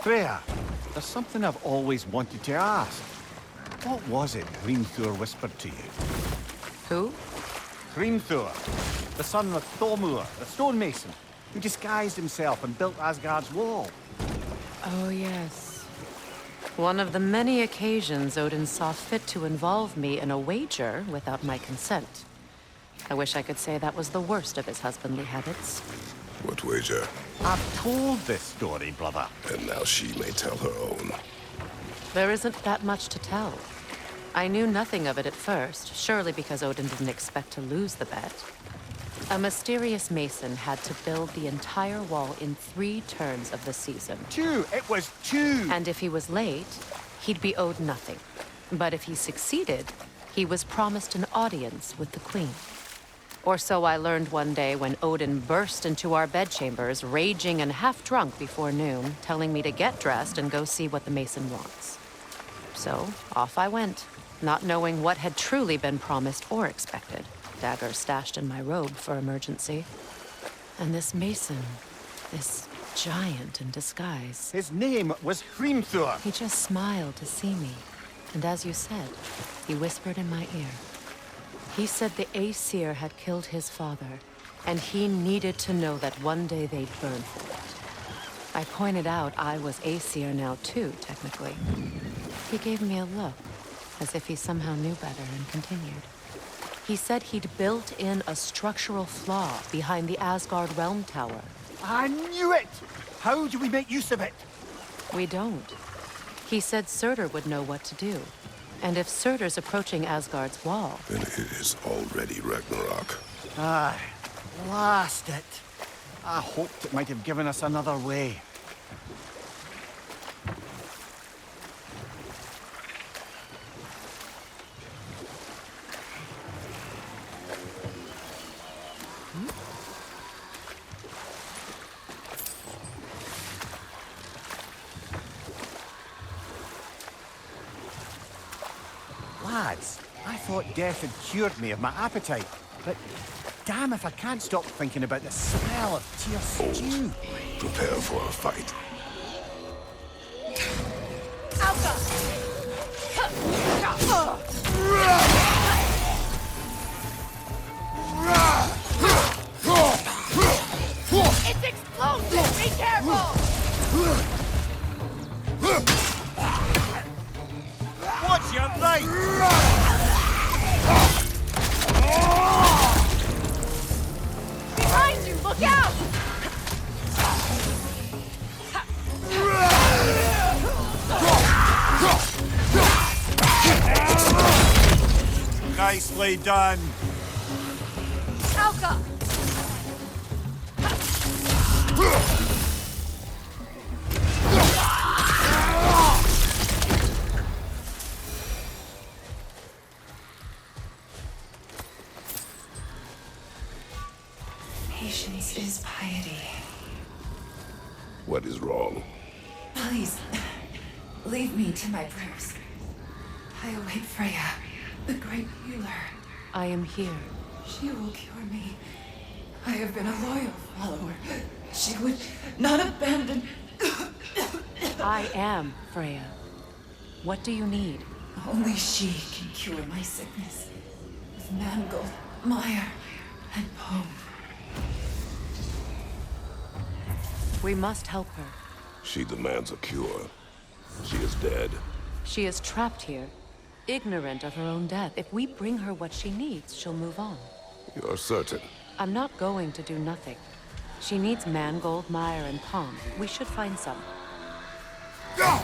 Freya, there's something I've always wanted to ask. What was it Hrimthur whispered to you? Who? Hrimthur, the son of Thormur, the stonemason, who disguised himself and built Asgard's wall. Oh, yes. One of the many occasions Odin saw fit to involve me in a wager without my consent. I wish I could say that was the worst of his husbandly habits. What wager? I've told this story, brother. And now she may tell her own. There isn't that much to tell. I knew nothing of it at first, surely because Odin didn't expect to lose the bet. A mysterious mason had to build the entire wall in 3 turns of the season. 2! It was 2! And if he was late, he'd be owed nothing. But if he succeeded, he was promised an audience with the queen. Or so I learned one day when Odin burst into our bedchambers, raging and half-drunk before noon, telling me to get dressed and go see what the mason wants. So, off I went, not knowing what had truly been promised or expected. Dagger stashed in my robe for emergency. And this mason, this giant in disguise. His name was Hrimthur. He just smiled to see me. And as you said, he whispered in my ear. He said the Aesir had killed his father, and he needed to know that one day they'd burn for it. I pointed out I was Aesir now too, technically. He gave me a look, as if he somehow knew better, and continued. He said he'd built in a structural flaw behind the Asgard Realm Tower. I knew it! How do we make use of it? We don't. He said Surtur would know what to do. And if Surtur's approaching Asgard's wall... Then it is already Ragnarok. Aye, blast it. I hoped it might have given us another way. Lads, I thought death had cured me of my appetite, but damn if I can't stop thinking about the smell of Tyr stew. Prepare for a fight. It's explosive! Be careful! Watch your right! Behind you! Look out! Nicely done. Alka! Patience is piety. What is wrong? Please, leave me to my prayers. I await Freya, the great healer. I am here. She will cure me. I have been a loyal follower. She would not abandon... I am Freya. What do you need? Only she can cure my sickness. With mangold, mire, and poem. We must help her. She demands a cure. She is dead. She is trapped here, ignorant of her own death. If we bring her what she needs, she'll move on. You're certain? I'm not going to do nothing. She needs mangold, mire, and palm. We should find some. Go!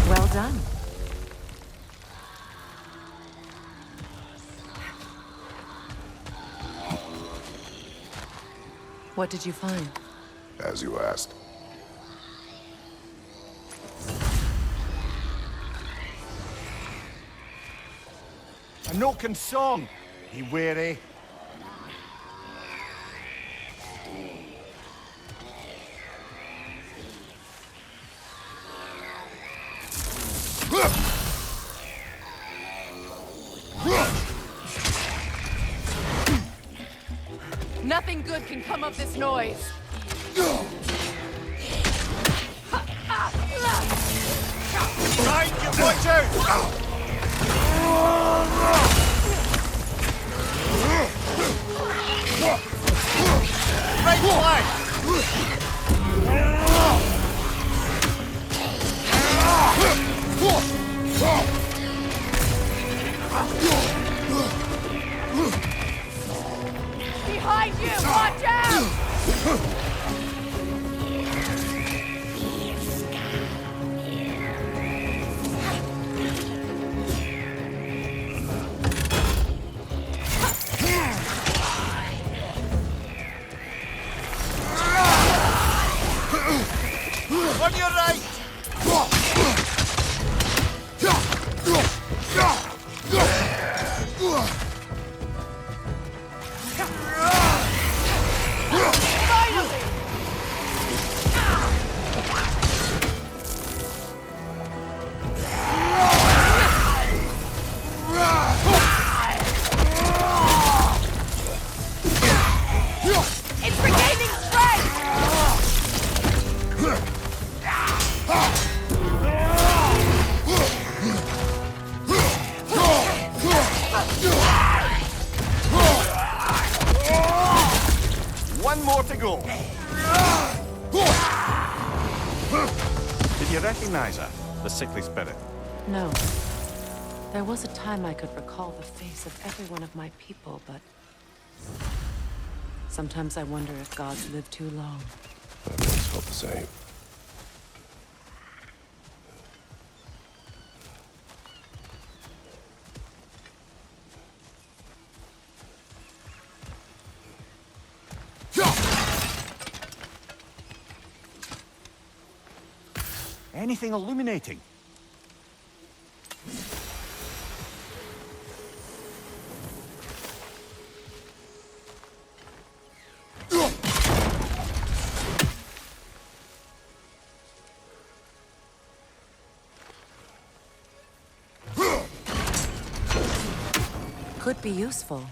Well done. What did you find? As you asked. A Noken song. Be wary. Nothing good can come of this noise. Right, you watch out! Right flag! Behind you! Watch out! On your right! It's regaining strength! One more to go. Did you recognize her? The sickly spirit? No. There was a time I could recall the face of every one of my people, but... sometimes I wonder if gods live too long. I've always felt the same. Anything illuminating? Could be useful.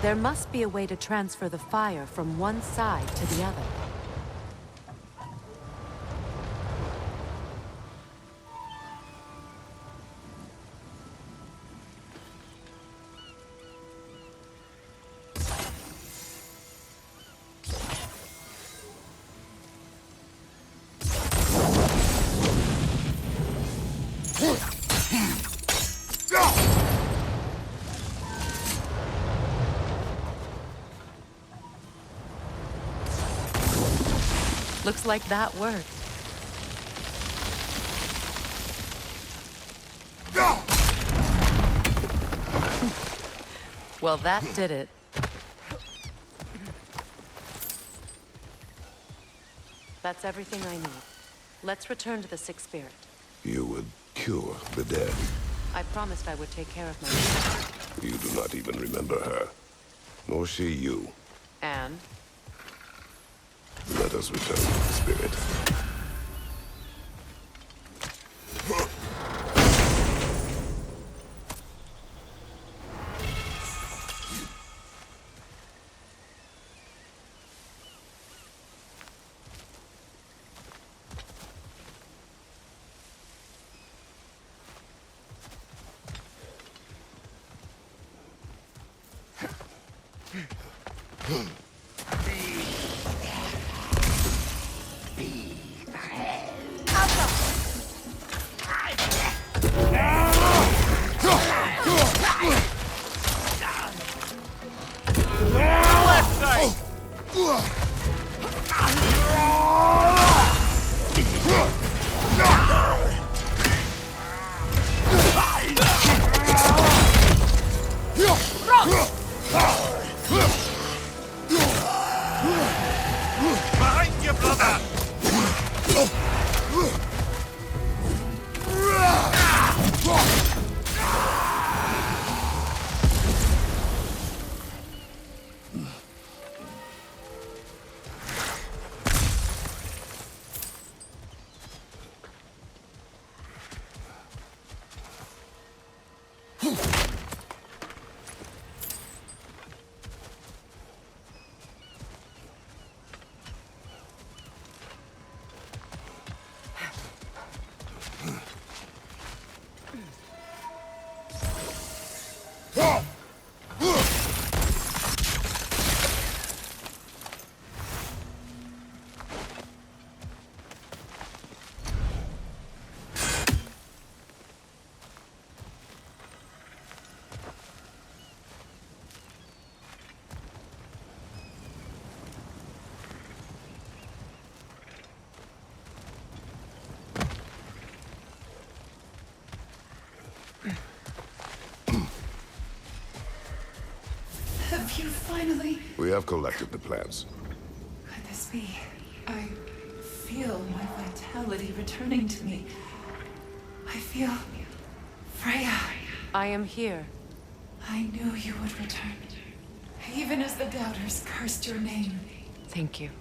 There must be a way to transfer the fire from one side to the other. Looks like that worked. Well, that did it. That's everything I need. Let's return to the Sick Spirit. You would cure the dead. I promised I would take care of myself. You do not even remember her. Nor she you. And? Let us return to the spirit. Behind you, brother! Have you finally... We have collected the plants. Could this be? I feel my vitality returning to me. I feel... Freya. I am here. I knew you would return. Even as the doubters cursed your name. Thank you.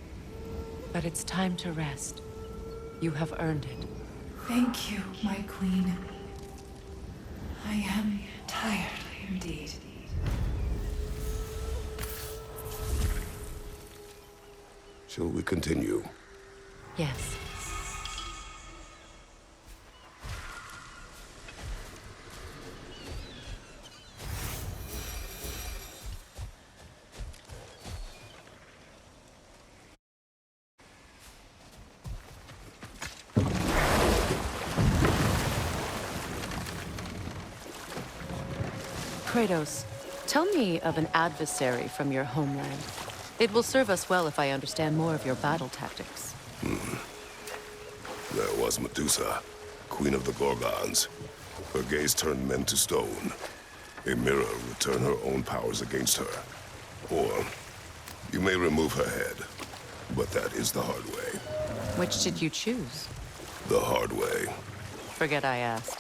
But it's time to rest. You have earned it. Thank you, my queen. I am tired indeed. Shall we continue? Yes. Kratos, tell me of an adversary from your homeland. It will serve us well if I understand more of your battle tactics. There was Medusa, queen of the Gorgons. Her gaze turned men to stone. A mirror would turn her own powers against her. Or, you may remove her head, but that is the hard way. Which did you choose? The hard way. Forget I asked.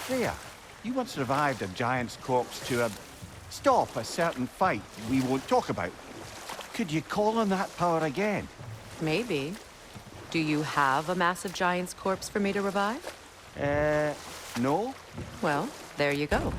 Freya, you once revived a giant's corpse to stop a certain fight we won't talk about. Could you call on that power again? Maybe. Do you have a massive giant's corpse for me to revive? No? Well, there you go.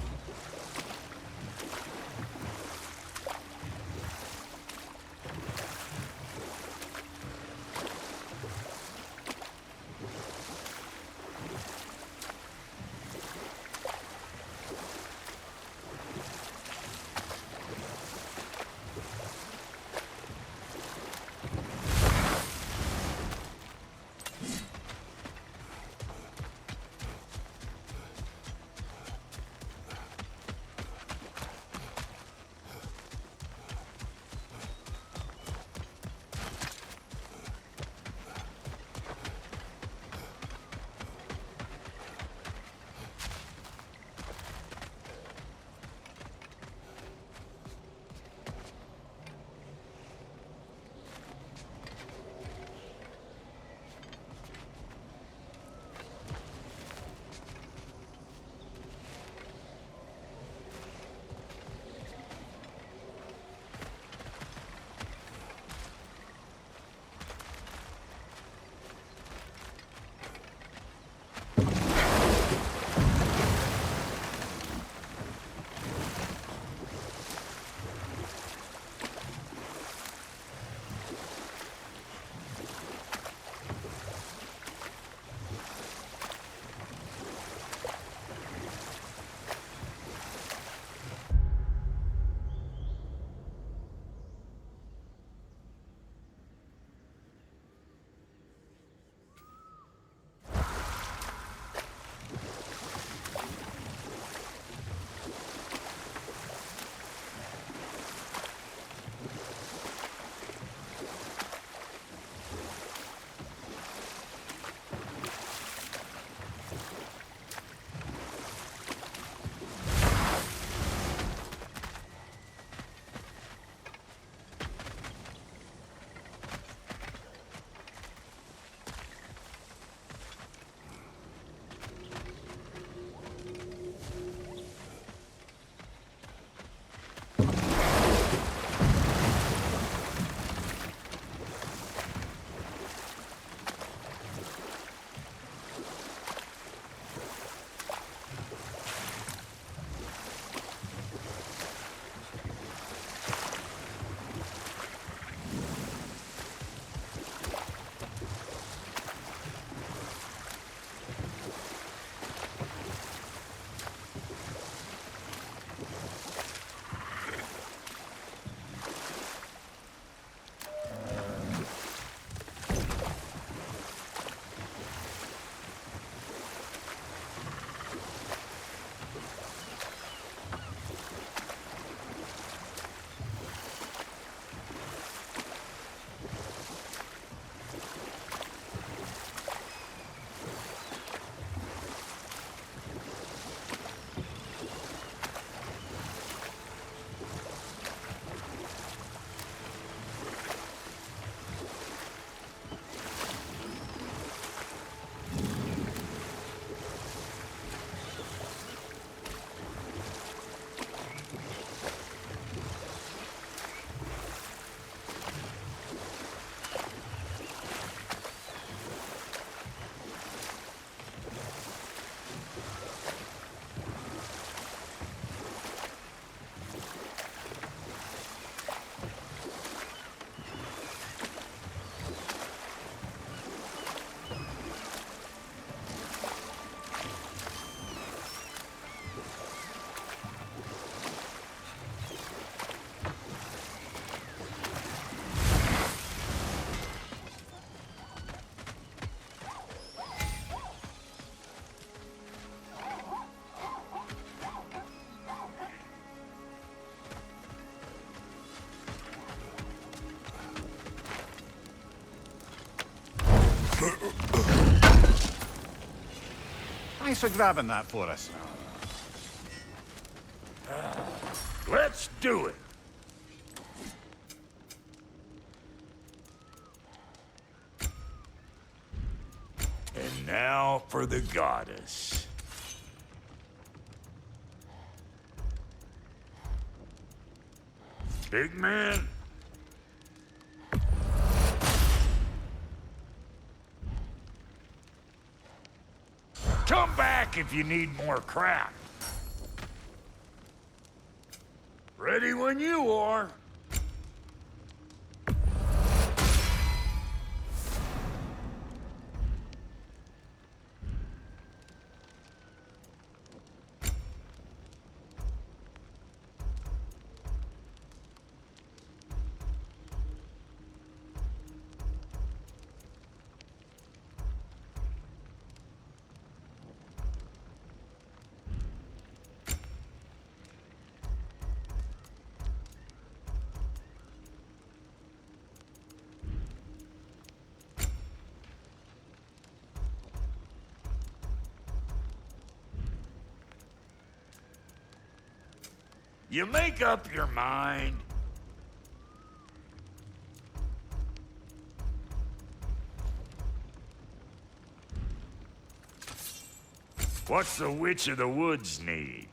Thanks for grabbing that for us. Let's do it. And now for the goddess. Big man, back if you need more crap. Ready when you are. You make up your mind. What's the Witch of the Woods need?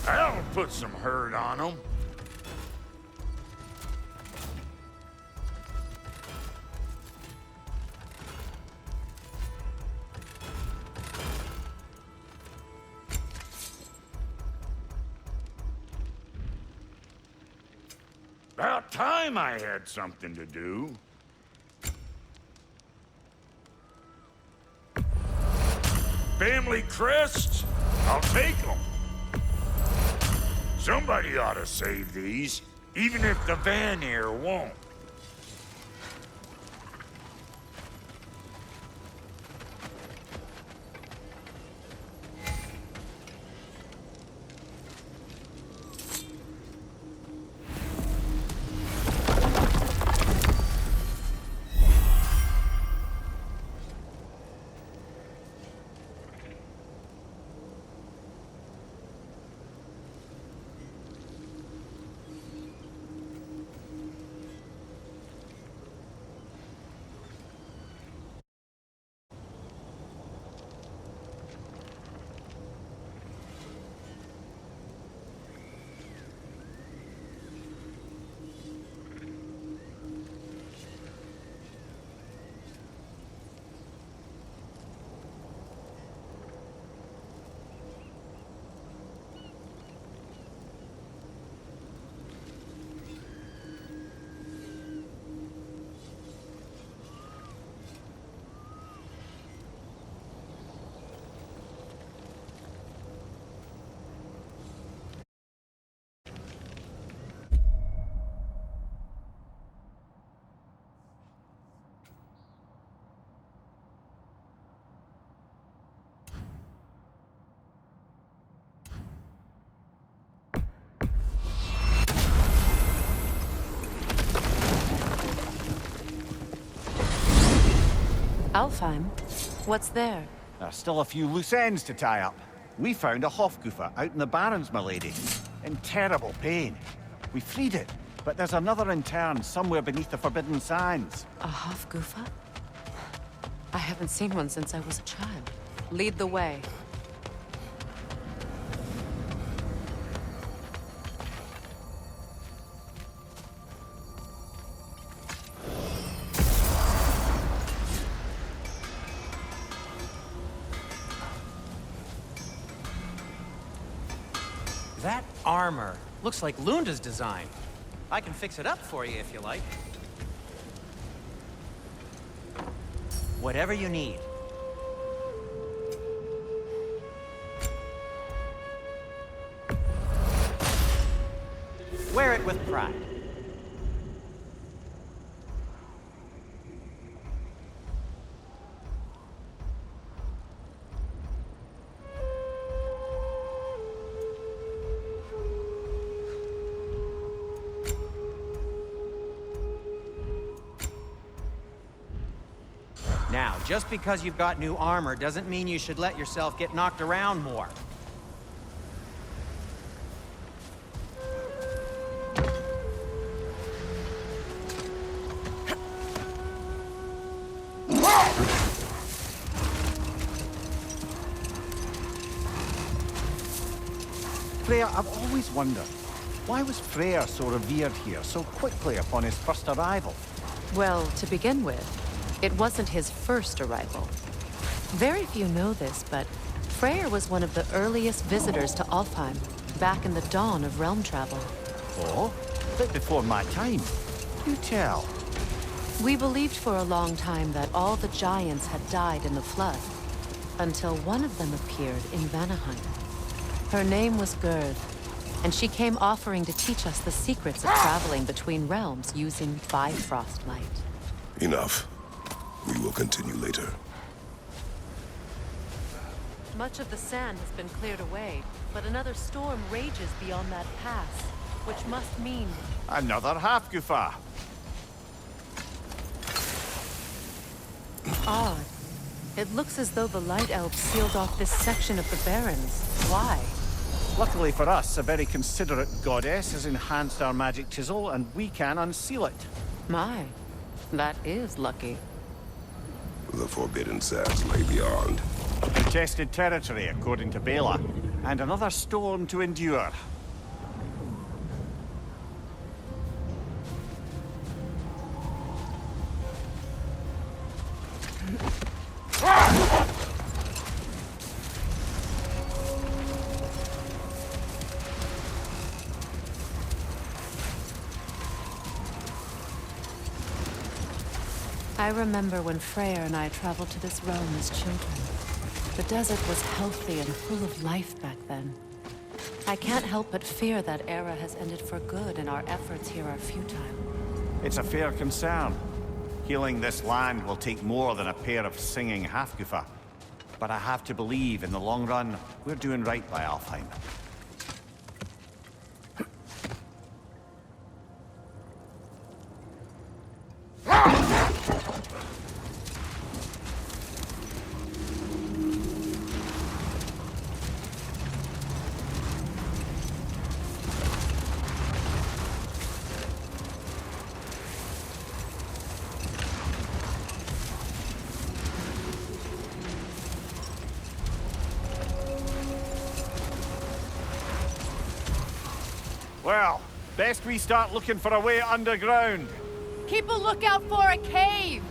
That'll put some hurt on them. About time I had something to do. Family crests? I'll take them. Somebody ought to save these, even if the Vanir won't. Alfheim? What's there? There's still a few loose ends to tie up. We found a Hofgufa out in the Barrens, milady. In terrible pain. We freed it, but there's another intern somewhere beneath the Forbidden Sands. A Hofgufa? I haven't seen one since I was a child. Lead the way. That armor looks like Lunda's design. I can fix it up for you if you like. Whatever you need. Wear it with pride. Now, just because you've got new armor doesn't mean you should let yourself get knocked around more. Freya, I've always wondered, why was Freyr so revered here so quickly upon his first arrival? Well, to begin with, it wasn't his first arrival. Very few know this, but Freyr was one of the earliest visitors to Alfheim, back in the dawn of realm travel. Oh? A bit before my time. Do tell. We believed for a long time that all the giants had died in the flood, until one of them appeared in Vanaheim. Her name was Gerd, and she came offering to teach us the secrets of traveling between realms using Bifrost light. Enough. We will continue later. Much of the sand has been cleared away, but another storm rages beyond that pass, which must mean... Another Hafgufa. Odd. It looks as though the Light Elves sealed off this section of the Barrens. Why? Luckily for us, a very considerate goddess has enhanced our magic chisel, and we can unseal it. My, that is lucky. The Forbidden Sands lay beyond. Contested territory, according to Bela, and another storm to endure. I remember when Freyr and I traveled to this realm as children. The desert was healthy and full of life back then. I can't help but fear that era has ended for good and our efforts here are futile. It's a fair concern. Healing this land will take more than a pair of singing Hafgufa. But I have to believe, in the long run, we're doing right by Alfheim. Well, best we start looking for a way underground. Keep a lookout for a cave!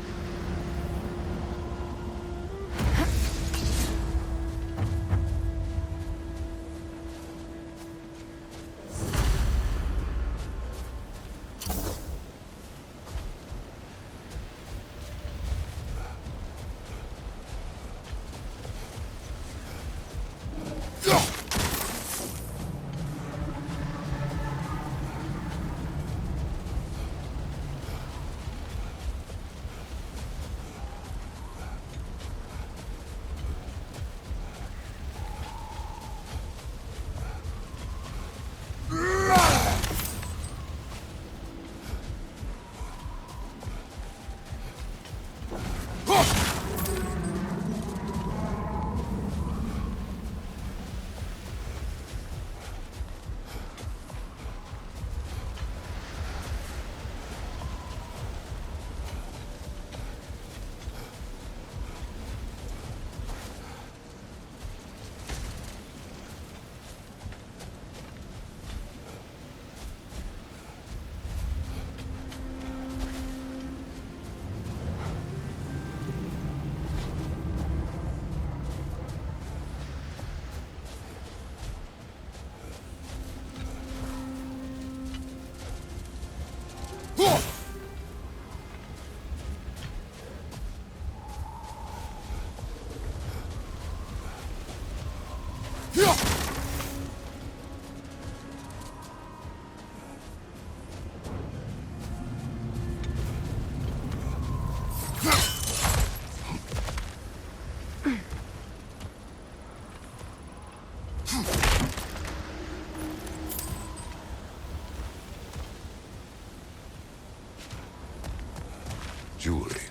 Jewelry.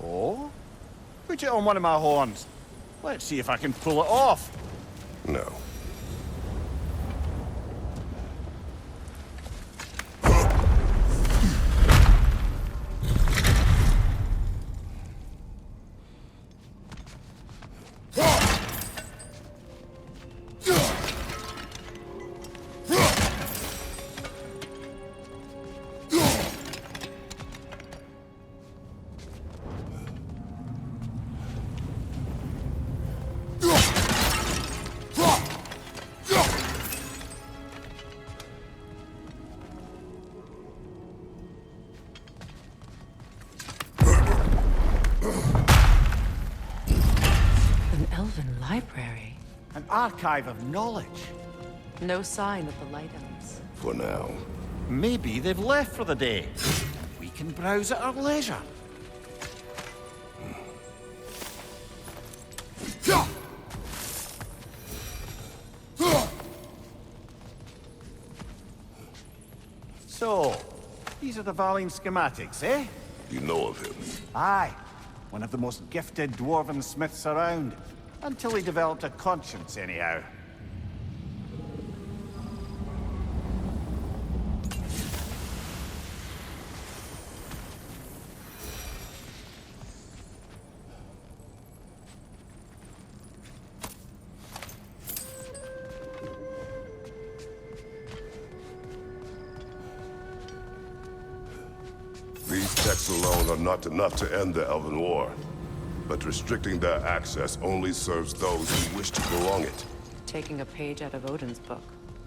Oh? Put it on one of my horns. Let's see if I can pull it off. No. archive of knowledge. No sign of the Light Elves. For now. Maybe they've left for the day. We can browse at our leisure. So, these are the Valine schematics, eh? You know of him. Aye. One of the most gifted dwarven smiths around. Until he developed a conscience, anyhow. These texts alone are not enough to end the Elven War. But restricting their access only serves those who wish to prolong it. Taking a page out of Odin's book.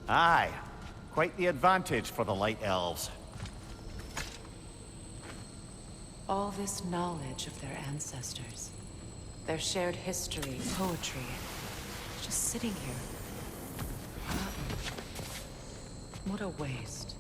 Aye. Quite the advantage for the Light Elves. All this knowledge of their ancestors. Their shared history, poetry. Just sitting here. Forgotten. What a waste.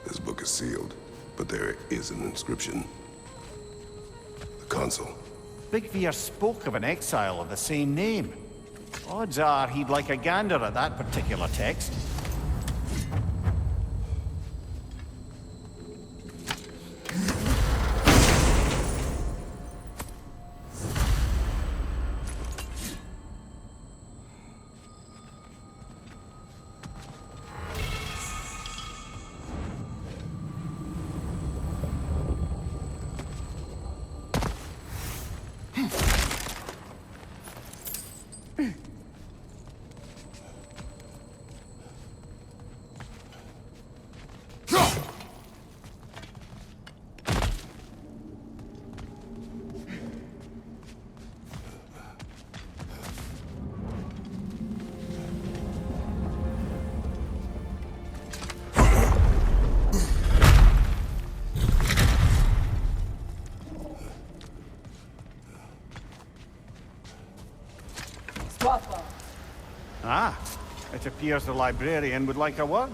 This book is sealed, but there is an inscription. The console. Big Veer spoke of an exile of the same name. Odds are he'd like a gander at that particular text. Ah, it appears the librarian would like a word.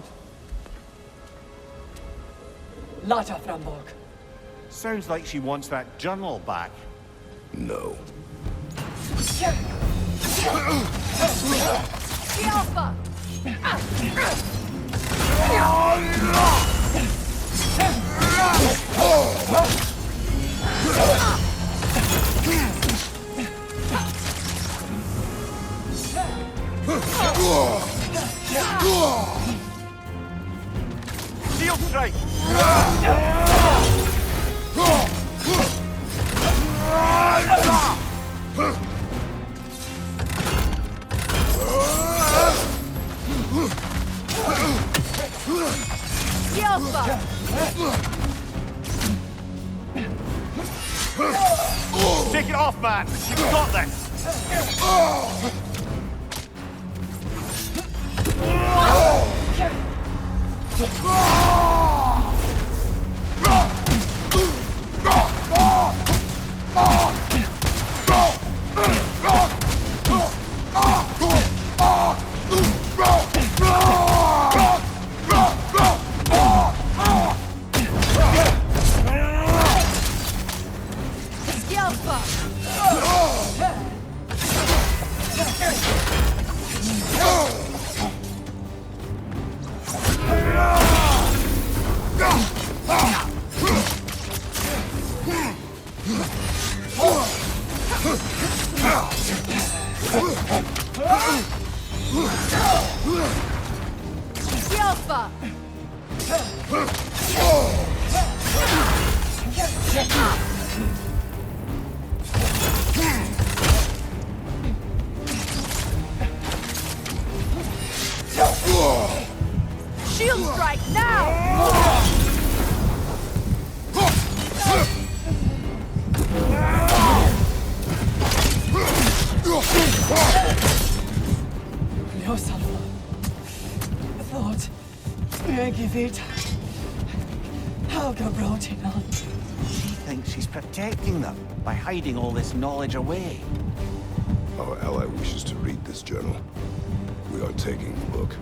Lata Framborg. Sounds like she wants that journal back. No. Alpha! Shield strike! Alpha! Take it off, man! You've got this! Alpha! Shield strike now! Yourself. Thought. Megivit. Helga brought him on. She thinks she's protecting them by hiding all this knowledge away. Our ally wishes to read this journal. We are taking the book.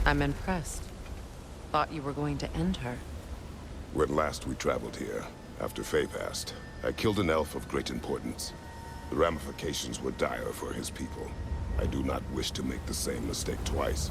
I'm impressed. Thought you were going to end her. When last we traveled here, after Faye passed, I killed an elf of great importance. The ramifications were dire for his people. I do not wish to make the same mistake twice.